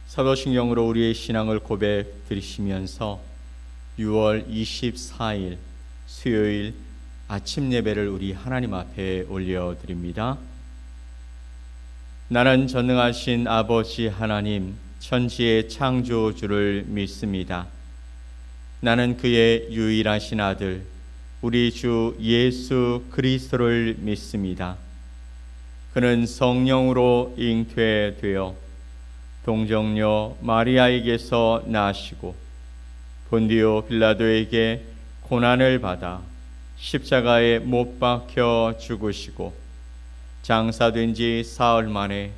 사도신경으로 우리의 신앙을 고백 드리시면서 6월 24일 수요일 아침 예배를 우리 하나님 앞에 올려드립니다. 나는 전능하신 아버지 하나님, 천지의 창조주를 믿습니다. 나는 그의 유일하신 아들, 우리 주 예수 그리스도를 믿습니다. 그는 성령으로 잉태되어 동정녀 마리아에게서 나시고 본디오 빌라도에게 고난을 받아 십자가에 못 박혀 죽으시고 장사된 지 사흘 만에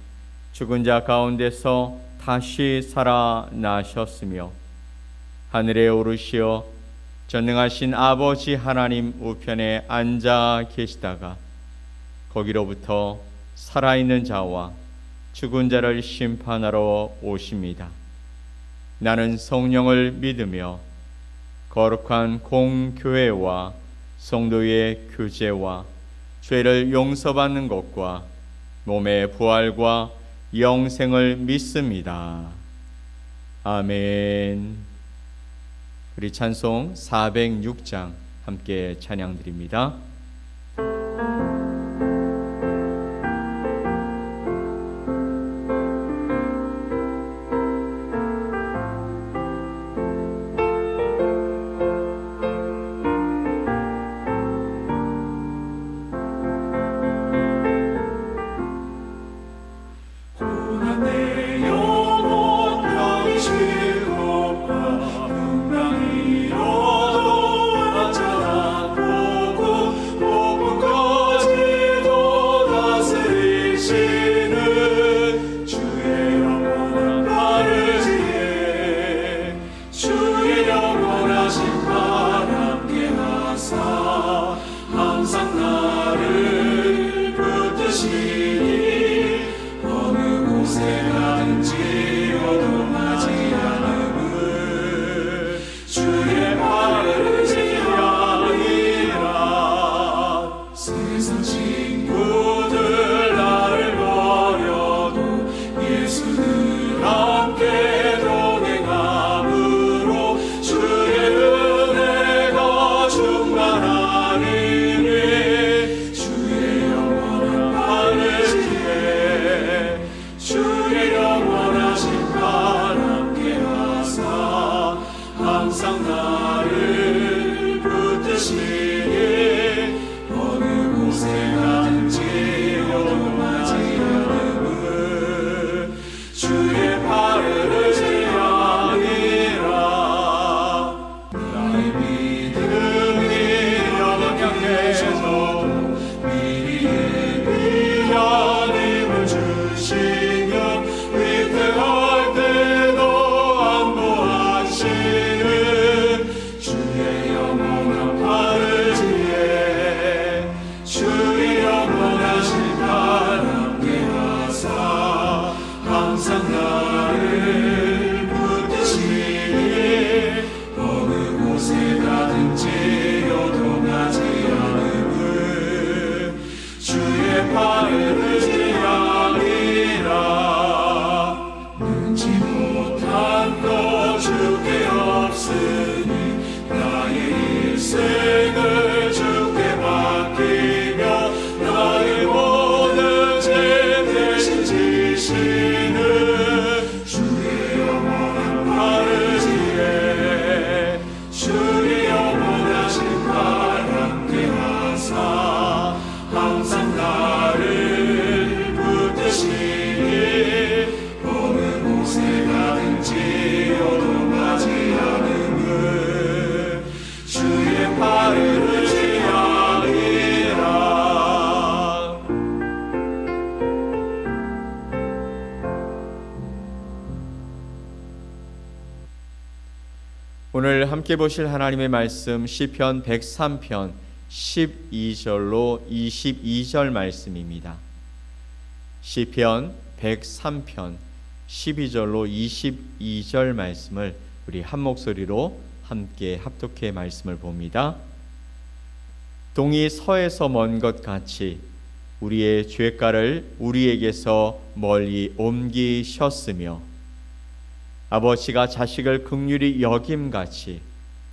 죽은 자 가운데서 다시 살아나셨으며 하늘에 오르시어 전능하신 아버지 하나님 우편에 앉아 계시다가 거기로부터 살아있는 자와 죽은 자를 심판하러 오십니다. 나는 성령을 믿으며 거룩한 공교회와 성도의 교제와 죄를 용서받는 것과 몸의 부활과 영생을 믿습니다. 아멘. 우리 찬송 406장 함께 찬양드립니다. 오늘 함께 보실 하나님의 말씀 시편 103편 12절로 22절 말씀입니다. 시편 103편 12절로 22절 말씀을 우리 한 목소리로 함께 합독해 말씀을 봅니다. 동이 서에서 먼 것 같이 우리의 죄가를 우리에게서 멀리 옮기셨으며 아버지가 자식을 긍휼히 여김같이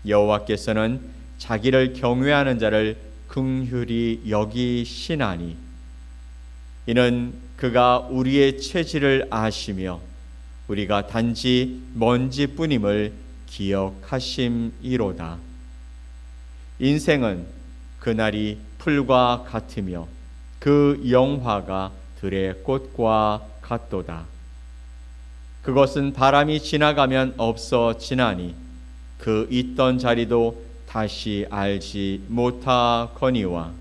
여호와께서는 자기를 경외하는 자를 긍휼히 여기시나니 이는 그가 우리의 체질을 아시며 우리가 단지 먼지뿐임을 기억하심이로다. 인생은 그날이 풀과 같으며 그 영화가 들의 꽃과 같도다. 그것은 바람이 지나가면 없어지나니 그 있던 자리도 다시 알지 못하거니와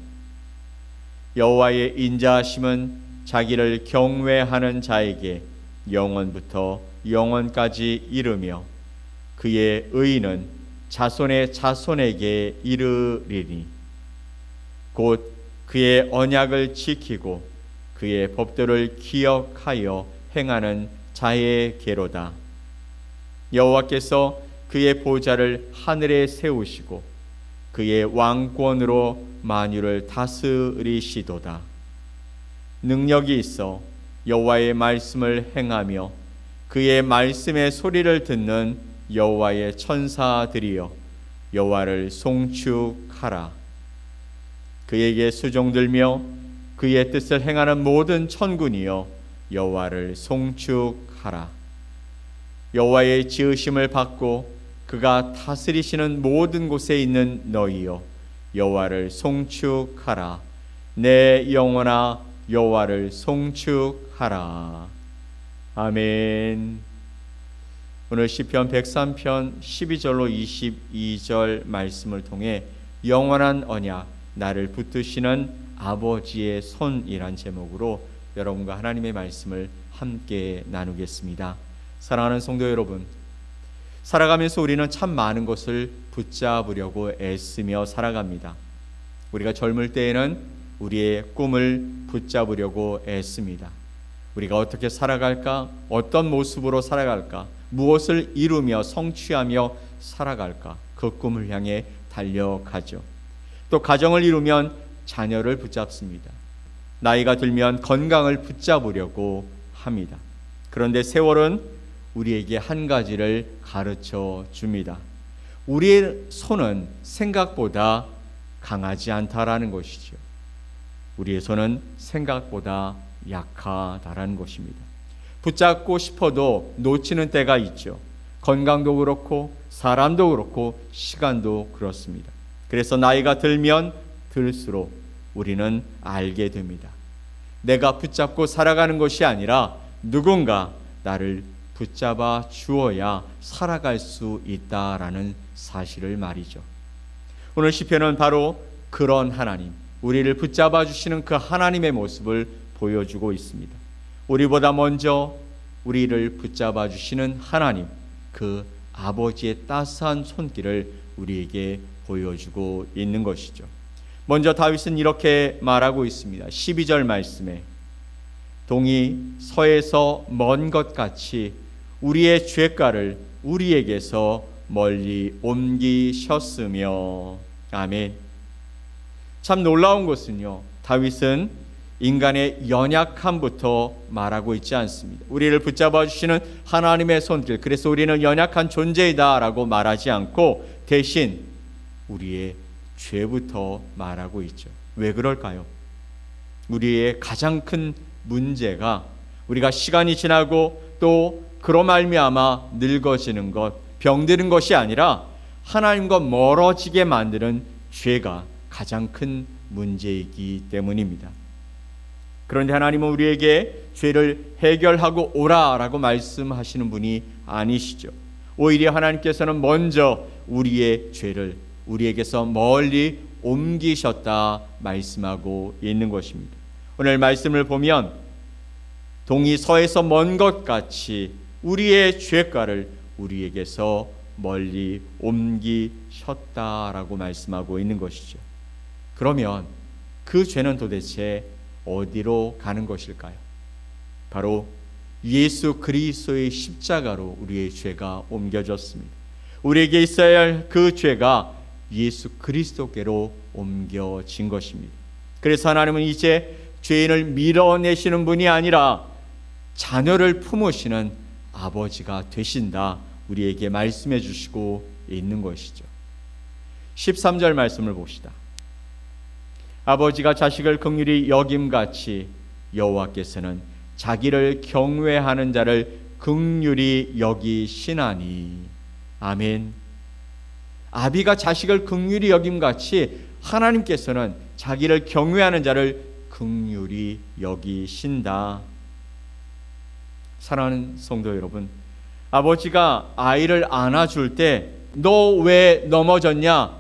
여호와의 인자하심은 자기를 경외하는 자에게 영원부터 영원까지 이르며 그의 의는 자손의 자손에게 이르리니 곧 그의 언약을 지키고 그의 법도를 기억하여 행하는 자의 계로다. 여호와께서 그의 보좌를 하늘에 세우시고 그의 왕권으로 만유를 다스리시도다. 능력이 있어 여호와의 말씀을 행하며 그의 말씀의 소리를 듣는 여호와의 천사들이여 여호와를 송축하라. 그에게 수종들며 그의 뜻을 행하는 모든 천군이여 여호와를 송축하라. 여호와의 지으심을 받고 그가 다스리시는 모든 곳에 있는 너희여 여호와를 송축하라. 내 영혼아 여호와를 송축하라. 아멘. 오늘 시편 103편 12절로 22절 말씀을 통해 영원한 언약 나를 붙드시는 아버지의 손이란 제목으로 여러분과 하나님의 말씀을 함께 나누겠습니다. 사랑하는 성도 여러분, 살아가면서 우리는 참 많은 것을 붙잡으려고 애쓰며 살아갑니다. 우리가 젊을 때에는 우리의 꿈을 붙잡으려고 애씁니다. 우리가 어떻게 살아갈까? 어떤 모습으로 살아갈까? 무엇을 이루며 성취하며 살아갈까? 그 꿈을 향해 달려가죠. 또 가정을 이루면 자녀를 붙잡습니다. 나이가 들면 건강을 붙잡으려고 합니다. 그런데 세월은 우리에게 한 가지를 가르쳐 줍니다. 우리의 손은 생각보다 강하지 않다라는 것이죠. 우리의 손은 생각보다 약하다라는 것입니다. 붙잡고 싶어도 놓치는 때가 있죠. 건강도 그렇고 사람도 그렇고 시간도 그렇습니다. 그래서 나이가 들면 들수록 우리는 알게 됩니다. 내가 붙잡고 살아가는 것이 아니라 누군가 나를 붙잡아 주어야 살아갈 수 있다라는 사실을 말이죠. 오늘 시편은 바로 그런 하나님, 우리를 붙잡아 주시는 그 하나님의 모습을 보여주고 있습니다. 우리보다 먼저 우리를 붙잡아 주시는 하나님, 그 아버지의 따스한 손길을 우리에게 보여주고 있는 것이죠. 먼저 다윗은 이렇게 말하고 있습니다. 12절 말씀에 동이 서에서 먼 것 같이 우리의 죄가를 우리에게서 멀리 옮기셨으며. 아멘. 참 놀라운 것은요, 다윗은 인간의 연약함부터 말하고 있지 않습니다. 우리를 붙잡아 주시는 하나님의 손길, 그래서 우리는 연약한 존재이다 라고 말하지 않고 대신 우리의 죄부터 말하고 있죠. 왜 그럴까요? 우리의 가장 큰 문제가 우리가 시간이 지나고 또 그로 말미암아 늙어지는 것, 병드는 것이 아니라 하나님과 멀어지게 만드는 죄가 가장 큰 문제이기 때문입니다. 그런데 하나님은 우리에게 죄를 해결하고 오라라고 말씀하시는 분이 아니시죠. 오히려 하나님께서는 먼저 우리의 죄를 우리에게서 멀리 옮기셨다 말씀하고 있는 것입니다. 오늘 말씀을 보면 동이 서에서 먼 것 같이 우리의 죄가를 우리에게서 멀리 옮기셨다라고 말씀하고 있는 것이죠. 그러면 그 죄는 도대체 어디로 가는 것일까요? 바로 예수 그리스도의 십자가로 우리의 죄가 옮겨졌습니다. 우리에게 있어야 할 그 죄가 예수 그리스도께로 옮겨진 것입니다. 그래서 하나님은 이제 죄인을 밀어내시는 분이 아니라 자녀를 품으시는 아버지가 되신다 우리에게 말씀해 주시고 있는 것이죠. 13절 말씀을 봅시다. 아버지가 자식을 긍휼히 여김같이 여호와께서는 자기를 경외하는 자를 긍휼히 여기시나니. 아멘. 아비가 자식을 긍휼히 여김같이 하나님께서는 자기를 경외하는 자를 긍휼히 여기신다. 사랑하는 성도 여러분, 아버지가 아이를 안아줄 때 너 왜 넘어졌냐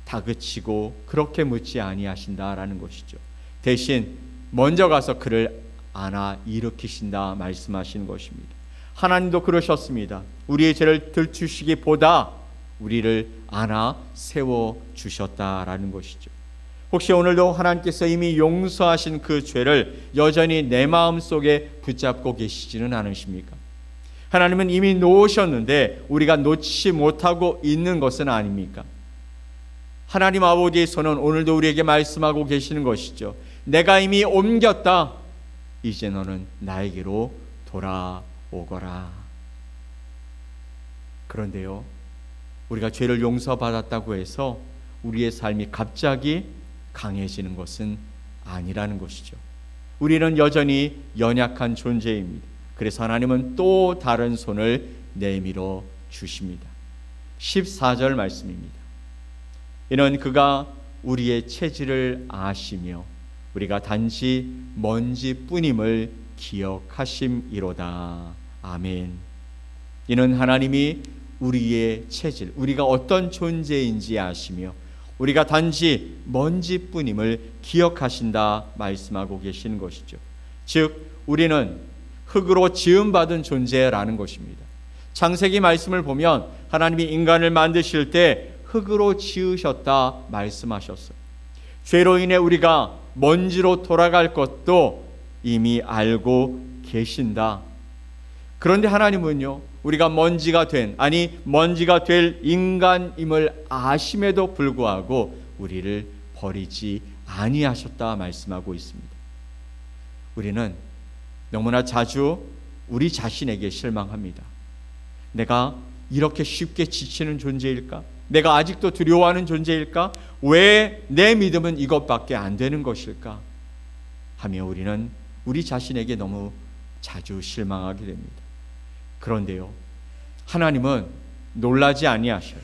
다그치고 그렇게 묻지 아니하신다라는 것이죠. 대신 먼저 가서 그를 안아 일으키신다 말씀하시는 것입니다. 하나님도 그러셨습니다. 우리의 죄를 들추시기보다 우리를 안아 세워주셨다라는 것이죠. 혹시 오늘도 하나님께서 이미 용서하신 그 죄를 여전히 내 마음속에 붙잡고 계시지는 않으십니까? 하나님은 이미 놓으셨는데 우리가 놓지 못하고 있는 것은 아닙니까? 하나님 아버지의 손은 오늘도 우리에게 말씀하고 계시는 것이죠. 내가 이미 옮겼다. 이제 너는 나에게로 돌아오거라. 그런데요, 우리가 죄를 용서받았다고 해서 우리의 삶이 갑자기 강해지는 것은 아니라는 것이죠. 우리는 여전히 연약한 존재입니다. 그래서 하나님은 또 다른 손을 내밀어 주십니다. 14절 말씀입니다. 이는 그가 우리의 체질을 아시며 우리가 단지 먼지뿐임을 기억하심이로다. 아멘. 이는 하나님이 우리의 체질, 우리가 어떤 존재인지 아시며 우리가 단지 먼지뿐임을 기억하신다 말씀하고 계시는 것이죠. 즉 우리는 흙으로 지음받은 존재라는 것입니다. 창세기 말씀을 보면 하나님이 인간을 만드실 때 흙으로 지으셨다 말씀하셨어요. 죄로 인해 우리가 먼지로 돌아갈 것도 이미 알고 계신다. 그런데 하나님은요, 우리가 먼지가 될 인간임을 아심에도 불구하고 우리를 버리지 아니하셨다 말씀하고 있습니다. 우리는 너무나 자주 우리 자신에게 실망합니다. 내가 이렇게 쉽게 지치는 존재일까? 내가 아직도 두려워하는 존재일까? 왜 내 믿음은 이것밖에 안 되는 것일까? 하며 우리는 우리 자신에게 너무 자주 실망하게 됩니다. 그런데요, 하나님은 놀라지 아니하셔요.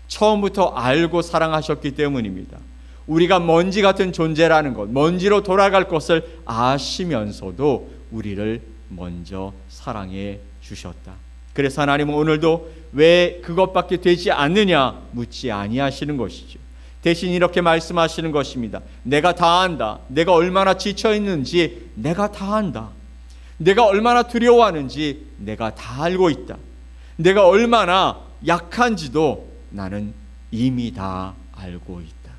처음부터 알고 사랑하셨기 때문입니다. 우리가 먼지 같은 존재라는 것, 먼지로 돌아갈 것을 아시면서도 우리를 먼저 사랑해 주셨다. 그래서 하나님은 오늘도 왜 그것밖에 되지 않느냐 묻지 아니하시는 것이죠. 대신 이렇게 말씀하시는 것입니다. 내가 다 안다. 내가 얼마나 지쳐 있는지 내가 다 안다. 내가 얼마나 두려워하는지 내가 다 알고 있다. 내가 얼마나 약한지도 나는 이미 다 알고 있다.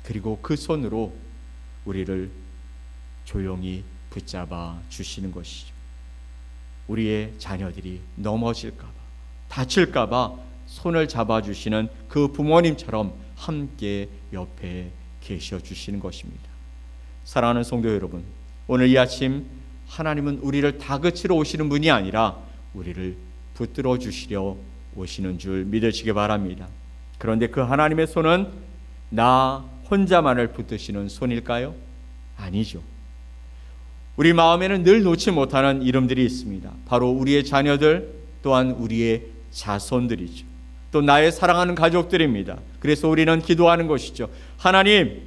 그리고 그 손으로 우리를 조용히 붙잡아 주시는 것이죠. 우리의 자녀들이 넘어질까 봐, 다칠까 봐 손을 잡아주시는 그 부모님처럼 함께 옆에 계셔 주시는 것입니다. 사랑하는 성도 여러분, 오늘 이 아침 하나님은 우리를 다그치러 오시는 분이 아니라 우리를 붙들어 주시려 오시는 줄 믿으시기 바랍니다. 그런데 그 하나님의 손은 나 혼자만을 붙드시는 손일까요? 아니죠. 우리 마음에는 늘 놓지 못하는 이름들이 있습니다. 바로 우리의 자녀들, 또한 우리의 자손들이죠. 또 나의 사랑하는 가족들입니다. 그래서 우리는 기도하는 것이죠. 하나님,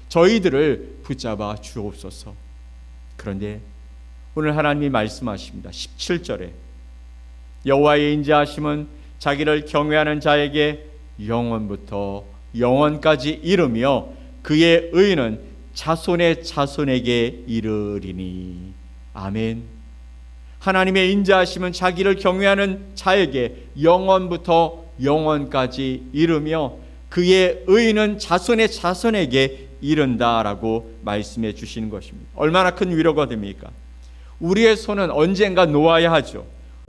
저희들을 붙잡아 주옵소서. 그런데 오늘 하나님이 말씀하십니다. 17절에 여호와의 인자하심은 자기를 경외하는 자에게 영원부터 영원까지 이르며 그의 의는 자손의 자손에게 이르리니. 아멘. 하나님의 인자하심은 자기를 경외하는 자에게 영원부터 영원까지 이르며 그의 의는 자손의 자손에게 이른다라고 말씀해 주시는 것입니다. 얼마나 큰 위로가 됩니까? 우리의 손은 언젠가 놓아야 하죠.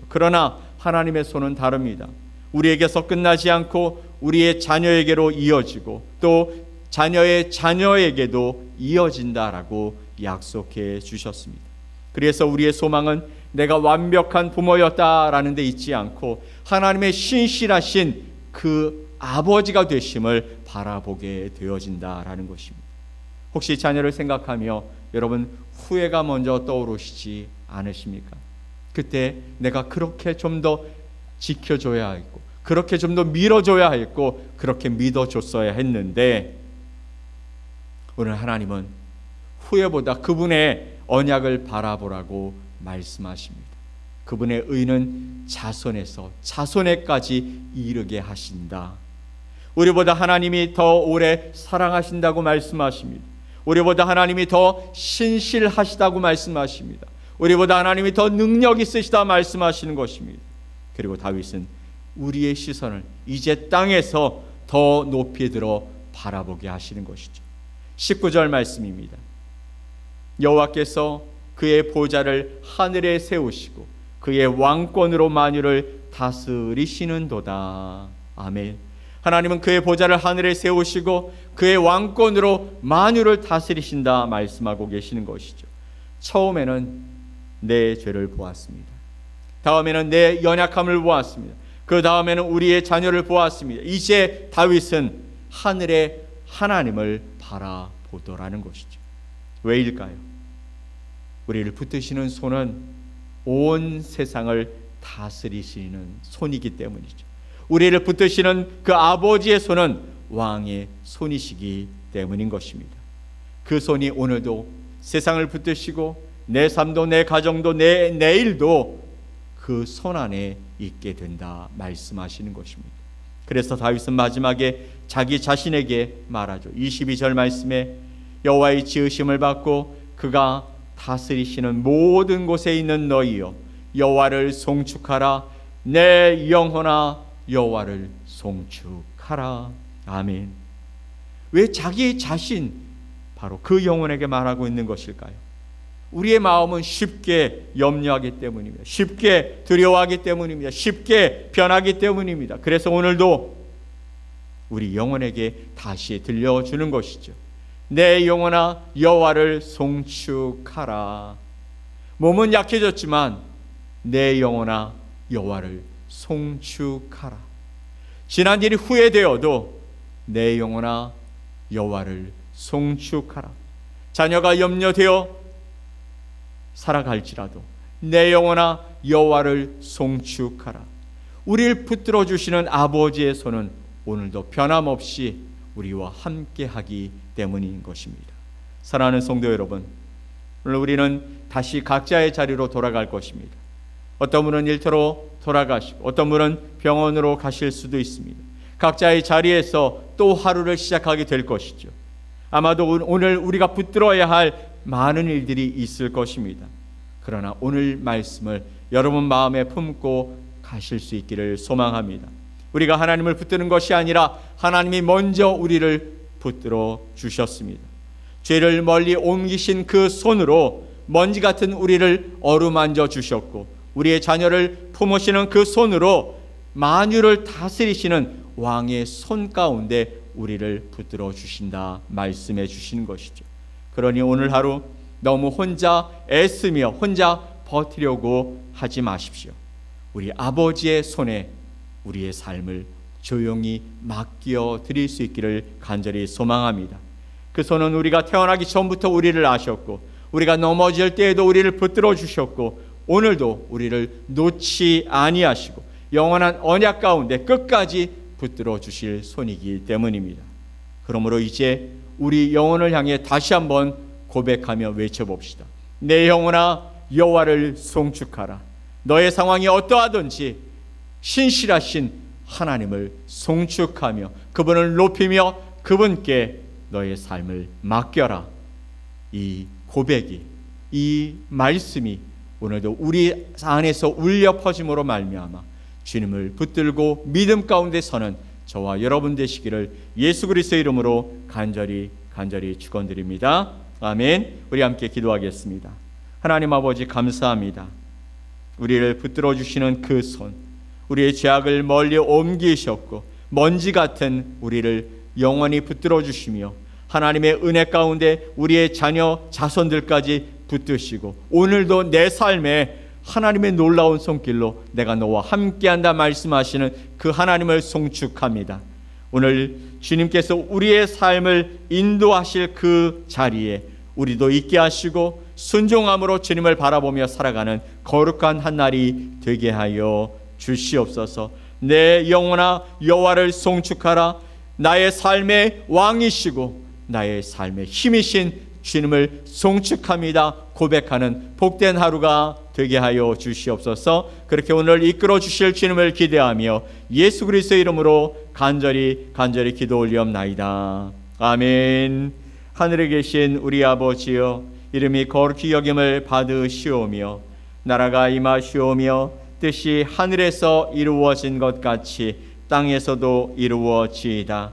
그러나 하나님의 손은 다릅니다. 우리에게서 끝나지 않고 우리의 자녀에게로 이어지고 또 자녀의 자녀에게도 이어진다라고 약속해 주셨습니다. 그래서 우리의 소망은 내가 완벽한 부모였다라는 데 있지 않고 하나님의 신실하신 그 아버지가 되심을 바라보게 되어진다라는 것입니다. 혹시 자녀를 생각하며 여러분 후회가 먼저 떠오르시지 않으십니까? 그때 내가 그렇게 좀 더 지켜줘야 했고, 그렇게 좀 더 밀어줘야 했고, 그렇게 믿어줬어야 했는데, 오늘 하나님은 후회보다 그분의 언약을 바라보라고 말씀하십니다. 그분의 의는 자손에서 자손에까지 이르게 하신다. 우리보다 하나님이 더 오래 사랑하신다고 말씀하십니다. 우리보다 하나님이 더 신실하시다고 말씀하십니다. 우리보다 하나님이 더 능력 있으시다 말씀하시는 것입니다. 그리고 다윗은 우리의 시선을 이제 땅에서 더 높이 들어 바라보게 하시는 것이죠. 19절 말씀입니다. 여호와께서 그의 보좌를 하늘에 세우시고 그의 왕권으로 만유를 다스리시는도다. 아멘. 하나님은 그의 보좌를 하늘에 세우시고 그의 왕권으로 만유를 다스리신다 말씀하고 계시는 것이죠. 처음에는 내 죄를 보았습니다. 다음에는 내 연약함을 보았습니다. 그 다음에는 우리의 자녀를 보았습니다. 이제 다윗은 하늘의 하나님을 바라보더라는 것이죠. 왜일까요? 우리를 붙드시는 손은 온 세상을 다스리시는 손이기 때문이죠. 우리를 붙드시는 그 아버지의 손은 왕의 손이시기 때문인 것입니다. 그 손이 오늘도 세상을 붙드시고 내 삶도 내 가정도 내 내일도 그 손 안에 있게 된다 말씀하시는 것입니다. 그래서 다윗은 마지막에 자기 자신에게 말하죠. 22절 말씀에 여호와의 지으심을 받고 그가 다스리시는 모든 곳에 있는 너희여 여호와를 송축하라. 내 영혼아 여호와를 송축하라. 아멘. 왜 자기 자신 바로 그 영혼에게 말하고 있는 것일까요? 우리의 마음은 쉽게 염려하기 때문입니다. 쉽게 두려워하기 때문입니다. 쉽게 변하기 때문입니다. 그래서 오늘도 우리 영혼에게 다시 들려주는 것이죠. 내 영혼아 여호와를 송축하라. 몸은 약해졌지만 내 영혼아 여호와를 송축하라. 지난 일이 후회되어도 내 영혼아 여호와를 송축하라. 자녀가 염려되어 살아갈지라도 내 영혼아 여호와를 송축하라. 우리를 붙들어 주시는 아버지의 손은 오늘도 변함없이 우리와 함께하기 때문인 것입니다. 사랑하는 성도 여러분, 오늘 우리는 다시 각자의 자리로 돌아갈 것입니다. 어떤 분은 일터로 돌아가시고 어떤 분은 병원으로 가실 수도 있습니다. 각자의 자리에서 또 하루를 시작하게 될 것이죠. 아마도 오늘 우리가 붙들어야 할 많은 일들이 있을 것입니다. 그러나 오늘 말씀을 여러분 마음에 품고 가실 수 있기를 소망합니다. 우리가 하나님을 붙드는 것이 아니라 하나님이 먼저 우리를 붙들어 주셨습니다. 죄를 멀리 옮기신 그 손으로 먼지 같은 우리를 어루만져 주셨고 우리의 자녀를 품으시는 그 손으로 만유를 다스리시는 왕의 손 가운데 우리를 붙들어 주신다 말씀해 주시는 것이죠. 그러니 오늘 하루 너무 혼자 애쓰며 혼자 버티려고 하지 마십시오. 우리 아버지의 손에 우리의 삶을 조용히 맡겨 드릴 수 있기를 간절히 소망합니다. 그 손은 우리가 태어나기 전부터 우리를 아셨고 우리가 넘어질 때에도 우리를 붙들어 주셨고 오늘도 우리를 놓지 아니하시고 영원한 언약 가운데 끝까지 붙들어 주실 손이기 때문입니다. 그러므로 이제 우리 영혼을 향해 다시 한번 고백하며 외쳐봅시다. 내 영혼아 여호와를 송축하라. 너의 상황이 어떠하든지 신실하신 하나님을 송축하며 그분을 높이며 그분께 너의 삶을 맡겨라. 이 고백이 이 말씀이 오늘도 우리 안에서 울려 퍼짐으로 말미암아 주님을 붙들고 믿음 가운데 서는 저와 여러분 되시기를 예수 그리스도의 이름으로 간절히 축원드립니다. 아멘. 우리 함께 기도하겠습니다. 하나님 아버지 감사합니다. 우리를 붙들어 주시는 그 손, 우리의 죄악을 멀리 옮기셨고 먼지 같은 우리를 영원히 붙들어 주시며 하나님의 은혜 가운데 우리의 자녀 자손들까지 붙드시고 오늘도 내 삶에 하나님의 놀라운 손길로 내가 너와 함께한다 말씀하시는 그 하나님을 송축합니다. 오늘 주님께서 우리의 삶을 인도하실 그 자리에 우리도 있게 하시고 순종함으로 주님을 바라보며 살아가는 거룩한 한 날이 되게 하여 주시옵소서. 내 영혼아 여호와를 송축하라. 나의 삶의 왕이시고 나의 삶의 힘이신 주님을 송축합니다 고백하는 복된 하루가 되게 하여 주시옵소서. 그렇게 오늘 이끌어 주실 주님을 기대하며 예수 그리스도의 이름으로 간절히 기도 올리옵나이다. 아멘. 하늘에 계신 우리 아버지여, 이름이 거룩히 여김을 받으시오며 나라가 임하시오며 뜻이 하늘에서 이루어진 것 같이 땅에서도 이루어지이다.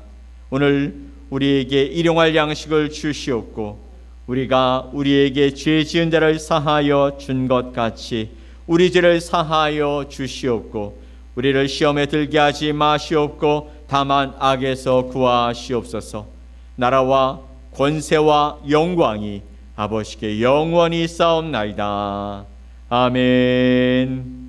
오늘 우리에게 일용할 양식을 주시옵고 우리가 우리에게 죄 지은 자를 사하여 준 것 같이 우리 죄를 사하여 주시옵고 우리를 시험에 들게 하지 마시옵고 다만 악에서 구하시옵소서. 나라와 권세와 영광이 아버지께 영원히 싸움나이다. 아멘.